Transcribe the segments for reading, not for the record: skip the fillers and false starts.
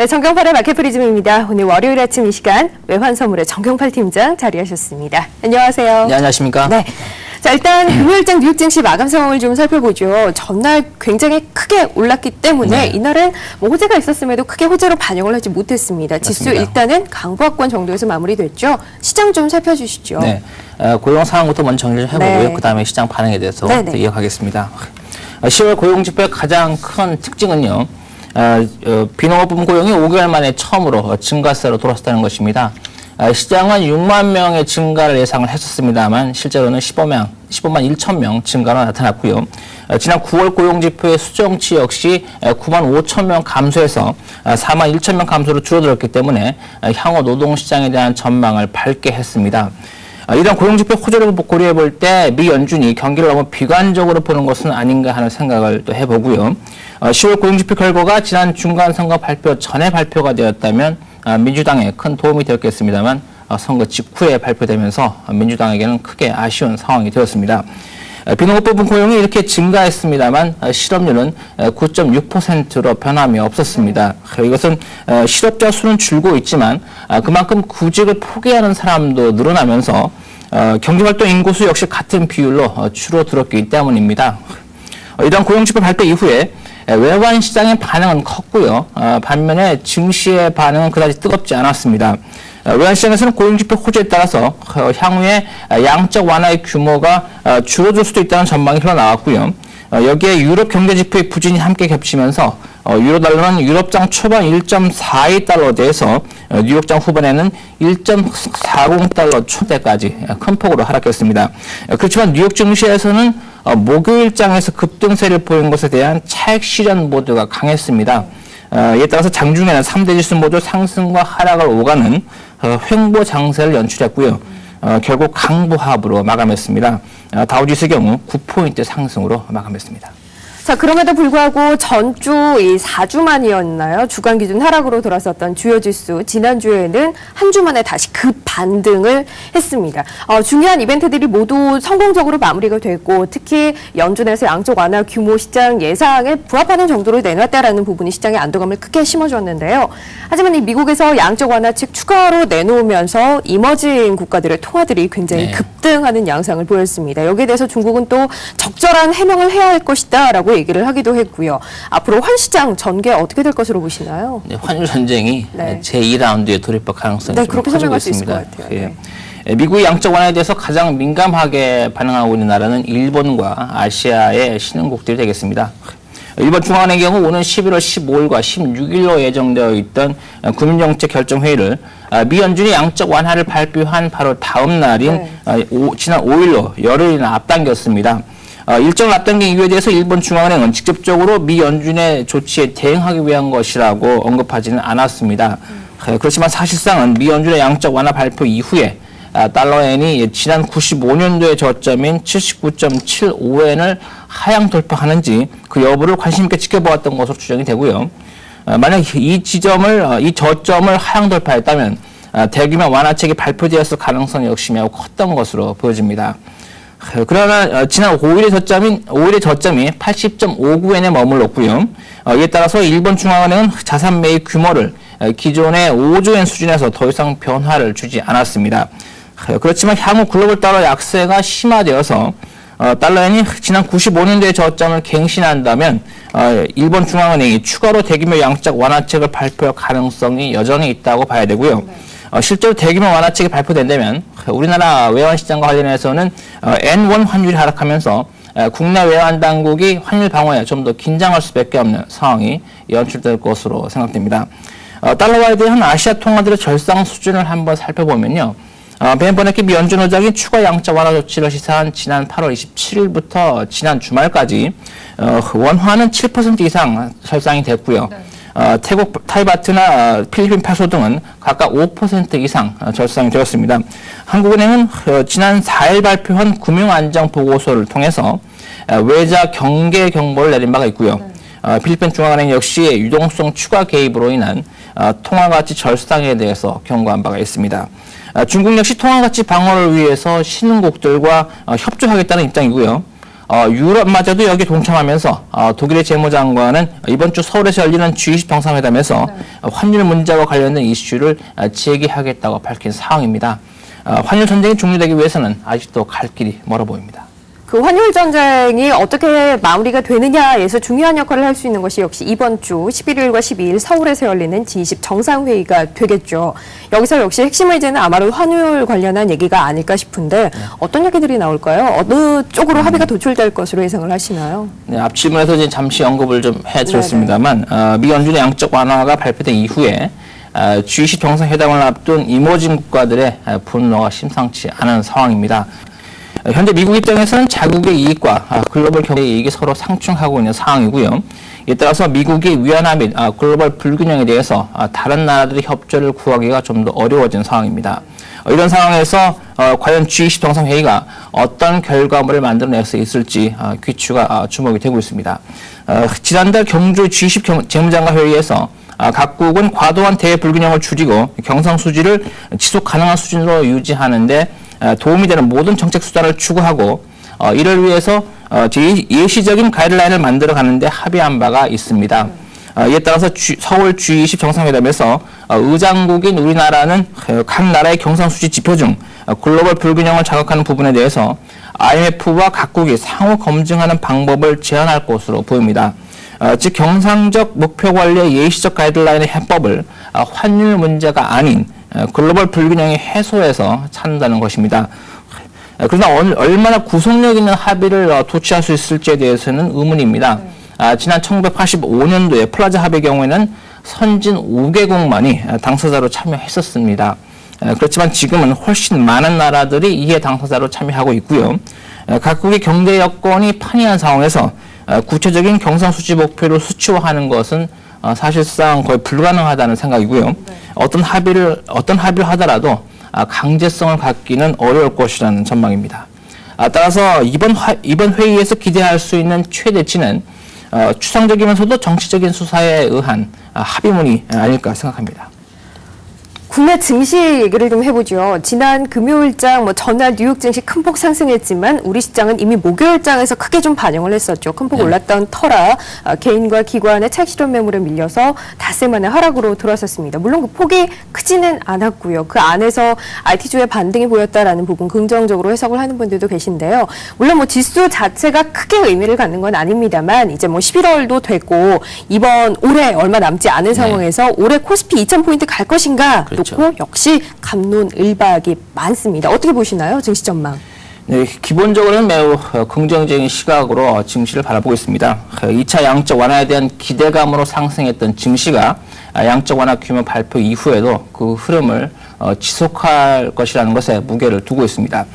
네, 정경팔의 마켓 프리즘입니다. 오늘 월요일 아침 이 시간 외환선물의 정경팔 팀장 자리하셨습니다. 안녕하세요. 네, 안녕하십니까? 네. 자, 일단 금요일장 뉴욕 증시 마감 상황을 좀 살펴보죠. 전날 굉장히 크게 올랐기 때문에 이날은 뭐 호재가 있었음에도 크게 호재로 반영을 하지 못했습니다. 지수 맞습니다. 일단은 강보합권 정도에서 마무리됐죠. 시장 좀 살펴주시죠. 네, 고용 상황부터 먼저 정리를 해보고요. 네. 그 다음에 시장 반응에 대해서 네네. 이어가겠습니다. 10월 고용지표의 가장 큰 특징은요. 비농업 부문 고용이 5개월 만에 처음으로 증가세로 돌아섰다는 것입니다. 시장은 6만 명의 증가를 예상을 했었습니다만 실제로는 15만 1천 명 증가로 나타났고요. 지난 9월 고용지표의 수정치 역시 9만 5천 명 감소해서 4만 1천 명 감소로 줄어들었기 때문에 향후 노동시장에 대한 전망을 밝게 했습니다. 이런 고용지표 호재를 고려해 볼 때 미 연준이 경기를 너무 비관적으로 보는 것은 아닌가 하는 생각을 또 해보고요. 10월 고용지표 결과가 지난 중간선거 발표 전에 발표가 되었다면 민주당에 큰 도움이 되었겠습니다만 선거 직후에 발표되면서 민주당에게는 크게 아쉬운 상황이 되었습니다. 비농업 부분 고용이 이렇게 증가했습니다만 실업률은 9.6%로 변함이 없었습니다. 이것은 실업자 수는 줄고 있지만 그만큼 구직을 포기하는 사람도 늘어나면서 경제활동 인구수 역시 같은 비율로 줄어들었기 때문입니다. 이런 고용지표 발표 이후에 외환 시장의 반응은 컸고요. 반면에 증시의 반응은 그다지 뜨겁지 않았습니다. 외환 시장에서는 고용지표 호재에 따라서 향후에 양적 완화의 규모가 줄어들 수도 있다는 전망이 흘러나왔고요. 여기에 유럽 경제지표의 부진이 함께 겹치면서 유로달러는 유럽장 초반 1.42달러대에서 뉴욕장 후반에는 1.40달러 초대까지 큰 폭으로 하락했습니다. 그렇지만 뉴욕 증시에서는 목요일장에서 급등세를 보인 것에 대한 차익 실현 모드가 강했습니다. 이에 따라서 장중에는 3대 지수 모두 상승과 하락을 오가는 횡보 장세를 연출했고요. 결국 강보합으로 마감했습니다. 다우지수의 경우 9포인트 상승으로 마감했습니다. 자, 그럼에도 불구하고 전주 이 4주 만이었나요? 주간 기준 하락으로 돌아섰던 주요 지수 지난주에는 한 주 만에 다시 급 반등을 했습니다. 중요한 이벤트들이 모두 성공적으로 마무리가 됐고 특히 연준에서 양적 완화 규모 시장 예상에 부합하는 정도로 내놨다라는 부분이 시장에 안도감을 크게 심어줬는데요. 하지만 이 미국에서 양적 완화책 추가로 내놓으면서 이머징 국가들의 통화들이 굉장히 급등하는 양상을 보였습니다. 여기에 대해서 중국은 또 적절한 해명을 해야 할 것이다라고 얘기를 하기도 했고요. 앞으로 환시장 전개 어떻게 될 것으로 보시나요? 네, 환율 전쟁이 제2라운드에 돌입할 가능성이 좀 그렇게 커지고 설명할 수 있을 있습니다. 것 같아요. 미국의 양적 완화에 대해서 가장 민감하게 반응하고 있는 나라는 일본과 아시아의 신흥국들이 되겠습니다. 일본 중앙은행의 경우 오는 11월 15일과 16일로 예정되어 있던 국민정책 결정회의를 미 연준이 양적 완화를 발표한 바로 다음 날인 지난 5일로 열흘이나 앞당겼습니다. 일정을 앞당긴 이유에 대해서 일본 중앙은행은 직접적으로 미 연준의 조치에 대응하기 위한 것이라고 언급하지는 않았습니다. 그렇지만 사실상은 미 연준의 양적 완화 발표 이후에 달러엔이 지난 95년도의 저점인 79.75엔을 하향 돌파하는지 그 여부를 관심 있게 지켜보았던 것으로 추정이 되고요. 만약 이 저점을 하향 돌파했다면 대규모 완화책이 발표되었을 가능성이 역시 매우 컸던 것으로 보여집니다. 그러나 지난 5일의 저점이 80.59엔에 머물렀고요. 이에 따라서 일본 중앙은행은 자산 매입 규모를 기존의 5조엔 수준에서 더 이상 변화를 주지 않았습니다. 그렇지만 향후 글로벌 달러 약세가 심화되어서 달러엔이 지난 95년도의 저점을 갱신한다면 일본 중앙은행이 추가로 대규모 양적 완화책을 발표할 가능성이 여전히 있다고 봐야 되고요. 실제로 대규모 완화책이 발표된다면 우리나라 외환시장과 관련해서는 N1 환율이 하락하면서 국내 외환 당국이 환율 방어에 좀 더 긴장할 수밖에 없는 상황이 연출될 것으로 생각됩니다. 달러화에 대한 아시아 통화들의 절상 수준을 한번 살펴보면요. 벤버네키 미 연준 의장이 추가 양적 완화 조치를 시사한 지난 8월 27일부터 지난 주말까지 원화는 7% 이상 절상이 됐고요. 태국 타이바트나 필리핀 페소 등은 각각 5% 이상 절상이 되었습니다. 한국은행은 지난 4일 발표한 금융안정보고서를 통해서 외자 경계 경보를 내린 바가 있고요. 필리핀 중앙은행 역시 유동성 추가 개입으로 인한 통화가치 절상에 대해서 경고한 바가 있습니다. 중국 역시 통화가치 방어를 위해서 신흥국들과 협조하겠다는 입장이고요. 유럽마저도 여기 동참하면서 독일의 재무장관은 이번 주 서울에서 열리는 G20 정상회담에서 환율 문제와 관련된 이슈를 제기하겠다고 밝힌 상황입니다. 환율 전쟁이 종료되기 위해서는 아직도 갈 길이 멀어 보입니다. 그 환율 전쟁이 어떻게 마무리가 되느냐에서 중요한 역할을 할 수 있는 것이 역시 이번 주 11일과 12일 서울에서 열리는 G20 정상회의가 되겠죠. 여기서 역시 핵심 의제는 아마도 환율 관련한 얘기가 아닐까 싶은데 어떤 얘기들이 나올까요? 어느 쪽으로 합의가 도출될 것으로 예상을 하시나요? 네, 앞 질문에서 이제 잠시 언급을 좀 해드렸습니다만 미 연준의 양적 완화가 발표된 이후에 G20 정상회담을 앞둔 이모진 국가들의 분노가 심상치 않은 상황입니다. 현재 미국 입장에서는 자국의 이익과 글로벌 경제 이익이 서로 상충하고 있는 상황이고요. 이에 따라서 미국이 위안화 및 글로벌 불균형에 대해서 다른 나라들의 협조를 구하기가 좀 더 어려워진 상황입니다. 이런 상황에서 과연 G20 정상회의가 어떤 결과물을 만들어낼 수 있을지 귀추가 주목이 되고 있습니다. 지난달 경주 G20 재무장관 회의에서 각국은 과도한 대외 불균형을 줄이고 경상수지를 지속 가능한 수준으로 유지하는데 도움이 되는 모든 정책 수단을 추구하고 이를 위해서 예시적인 가이드라인을 만들어 가는데 합의한 바가 있습니다. 이에 따라서 서울 G20 정상회담에서 의장국인 우리나라는 각 나라의 경상수지 지표 중 글로벌 불균형을 자극하는 부분에 대해서 IMF와 각국이 상호 검증하는 방법을 제안할 것으로 보입니다. 즉 경상적 목표 관리의 예시적 가이드라인의 해법을 환율 문제가 아닌 글로벌 불균형의 해소에서 찾는다는 것입니다. 그러나 얼마나 구속력 있는 합의를 도취할 수 있을지에 대해서는 의문입니다. 지난 1985년도에 플라자 합의 경우에는 선진 5개국만이 당사자로 참여했었습니다. 그렇지만 지금은 훨씬 많은 나라들이 이에 당사자로 참여하고 있고요. 각국의 경제 여건이 판이한 상황에서 구체적인 경상수지 목표를 수치화하는 것은 사실상 거의 불가능하다는 생각이고요. 어떤 합의를 하더라도 강제성을 갖기는 어려울 것이라는 전망입니다. 따라서 이번 회의에서 기대할 수 있는 최대치는 추상적이면서도 정치적인 수사에 의한 합의문이 아닐까 생각합니다. 국내 증시 얘기를 좀 해보죠. 지난 금요일장, 전날 뉴욕 증시 큰 폭 상승했지만 우리 시장은 이미 목요일장에서 크게 좀 반영을 했었죠. 큰 폭 올랐던 터라 개인과 기관의 차익 실현 매물에 밀려서 닷새 만에 하락으로 돌아섰습니다. 물론 그 폭이 크지는 않았고요. 그 안에서 IT주의 반등이 보였다라는 부분 긍정적으로 해석을 하는 분들도 계신데요. 물론 지수 자체가 크게 의미를 갖는 건 아닙니다만 이제 11월도 됐고 올해 얼마 남지 않은 상황에서 올해 코스피 2,000포인트 갈 것인가? 그렇죠. 역시 갑론을박이 많습니다. 어떻게 보시나요? 증시 전망. 네, 기본적으로는 매우 긍정적인 시각으로 증시를 바라보고 있습니다. 2차 양적 완화에 대한 기대감으로 상승했던 증시가 양적 완화 규모 발표 이후에도 그 흐름을 지속할 것이라는 것에 무게를 두고 있습니다.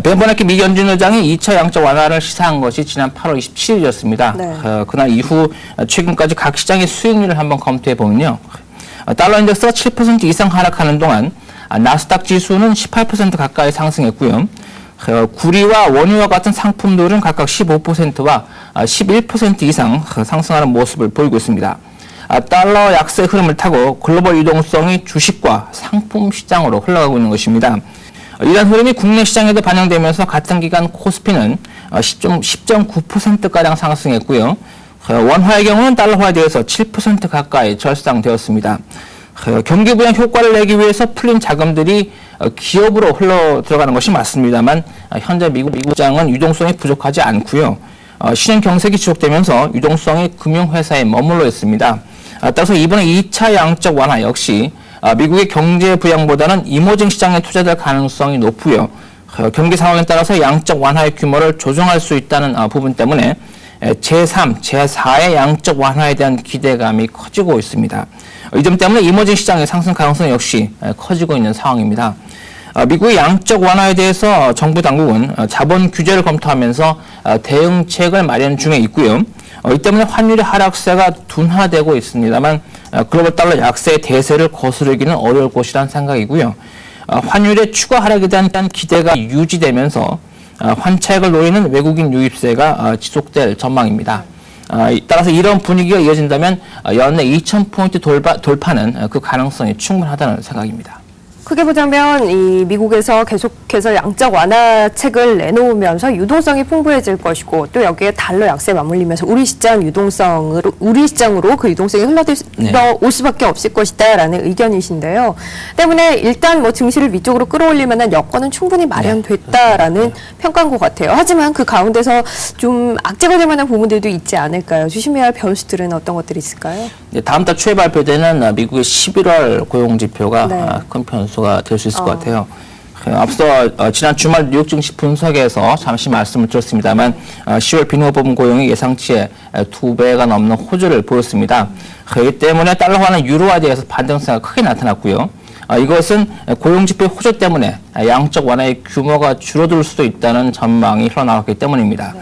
벤버나키 미 연준 의장이 2차 양적 완화를 시사한 것이 지난 8월 27일이었습니다. 네. 그날 이후 최근까지 각 시장의 수익률을 한번 검토해 보면요. 달러 인덱스가 7% 이상 하락하는 동안 나스닥 지수는 18% 가까이 상승했고요. 구리와 원유와 같은 상품들은 각각 15%와 11% 이상 상승하는 모습을 보이고 있습니다. 달러 약세 흐름을 타고 글로벌 유동성이 주식과 상품 시장으로 흘러가고 있는 것입니다. 이런 흐름이 국내 시장에도 반영되면서 같은 기간 코스피는 10.9%가량 상승했고요. 원화의 경우는 달러화에 대해서 7% 가까이 절상되었습니다. 경기 부양 효과를 내기 위해서 풀린 자금들이 기업으로 흘러 들어가는 것이 맞습니다만 현재 미국 시장은 유동성이 부족하지 않고요. 신흥 경색이 지속되면서 유동성이 금융회사에 머물러 있습니다. 따라서 이번에 2차 양적 완화 역시 미국의 경제 부양보다는 이머징 시장에 투자될 가능성이 높고요. 경기 상황에 따라서 양적 완화의 규모를 조정할 수 있다는 부분 때문에 제3, 제4의 양적 완화에 대한 기대감이 커지고 있습니다. 이 점 때문에 이머징 시장의 상승 가능성 역시 커지고 있는 상황입니다. 미국의 양적 완화에 대해서 정부 당국은 자본 규제를 검토하면서 대응책을 마련 중에 있고요. 이 때문에 환율의 하락세가 둔화되고 있습니다만 글로벌 달러 약세의 대세를 거스르기는 어려울 것이라는 생각이고요. 환율의 추가 하락에 대한 기대가 유지되면서 환차익을 노리는 외국인 유입세가 지속될 전망입니다. 따라서 이런 분위기가 이어진다면 연내 2,000포인트 돌파는 그 가능성이 충분하다는 생각입니다. 크게 보자면 이 미국에서 계속해서 양적 완화책을 내놓으면서 유동성이 풍부해질 것이고 또 여기에 달러 약세 맞물리면서 우리 시장으로 그 유동성이 흘러올 수밖에 없을 것이다라는 의견이신데요. 때문에 일단 뭐 증시를 위쪽으로 끌어올릴 만한 여건은 충분히 마련됐다라는 평가인 것 같아요. 하지만 그 가운데서 좀 악재가 될 만한 부분들도 있지 않을까요? 조심해야 할 변수들은 어떤 것들이 있을까요? 다음 달 초에 발표되는 미국의 11월 고용 지표가 네. 큰 변수가 될 수 있을 것 같아요. 앞서 지난 주말 뉴욕 증시 분석에서 잠시 말씀을 드렸습니다만 10월 비농업부문 고용이 예상치의 2배가 넘는 호조를 보였습니다. 그렇기 때문에 달러화는 유로화대에서 반등세가 크게 나타났고요. 이것은 고용지표의 호조 때문에 양적 완화의 규모가 줄어들 수도 있다는 전망이 흘러나왔기 때문입니다.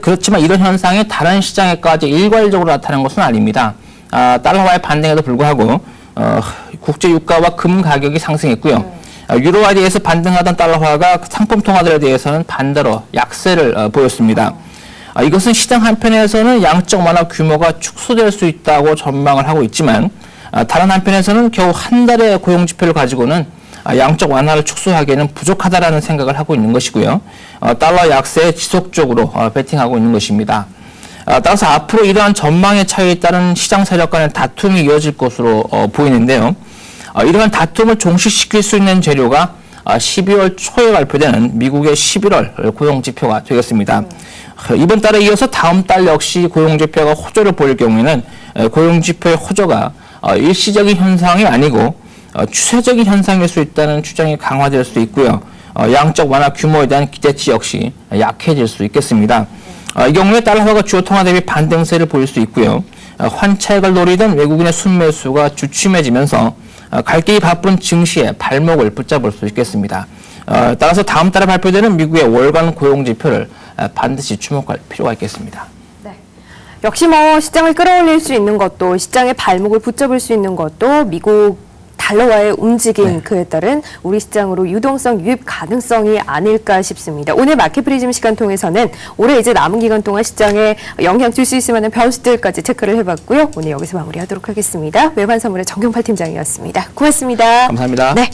그렇지만 이런 현상이 다른 시장에까지 일괄적으로 나타나는 것은 아닙니다. 달러화의 반등에도 불구하고 국제 유가와 금 가격이 상승했고요. 유로화대에서 반등하던 달러화가 상품 통화들에 대해서는 반대로 약세를 보였습니다. 이것은 시장 한편에서는 양적 완화 규모가 축소될 수 있다고 전망을 하고 있지만 다른 한편에서는 겨우 한 달의 고용 지표를 가지고는 양적 완화를 축소하기에는 부족하다라는 생각을 하고 있는 것이고요. 달러 약세에 지속적으로 베팅하고 있는 것입니다. 따라서 앞으로 이러한 전망의 차이에 따른 시장 세력 간의 다툼이 이어질 것으로 보이는데요. 이러한 다툼을 종식시킬 수 있는 재료가 12월 초에 발표되는 미국의 11월 고용지표가 되겠습니다. 이번 달에 이어서 다음 달 역시 고용지표가 호조를 보일 경우에는 고용지표의 호조가 일시적인 현상이 아니고 추세적인 현상일 수 있다는 추정이 강화될 수 있고요. 양적 완화 규모에 대한 기대치 역시 약해질 수 있겠습니다. 이 경우에 달러화가 주요 통화 대비 반등세를 보일 수 있고요. 환차익을 노리던 외국인의 순매수가 주춤해지면서 갈 길이 바쁜 증시에 발목을 붙잡을 수 있겠습니다. 따라서 다음 달에 발표되는 미국의 월간 고용지표를 반드시 주목할 필요가 있겠습니다. 네. 역시 뭐 시장을 끌어올릴 수 있는 것도 시장의 발목을 붙잡을 수 있는 것도 미국 달러와의 움직임 그에 따른 우리 시장으로 유동성 유입 가능성이 아닐까 싶습니다. 오늘 마켓 프리즘 시간 통해서는 올해 이제 남은 기간 동안 시장에 영향 줄 수 있을 만한 변수들까지 체크를 해봤고요. 오늘 여기서 마무리하도록 하겠습니다. 외환선물의 정경팔 팀장이었습니다. 고맙습니다. 감사합니다. 네.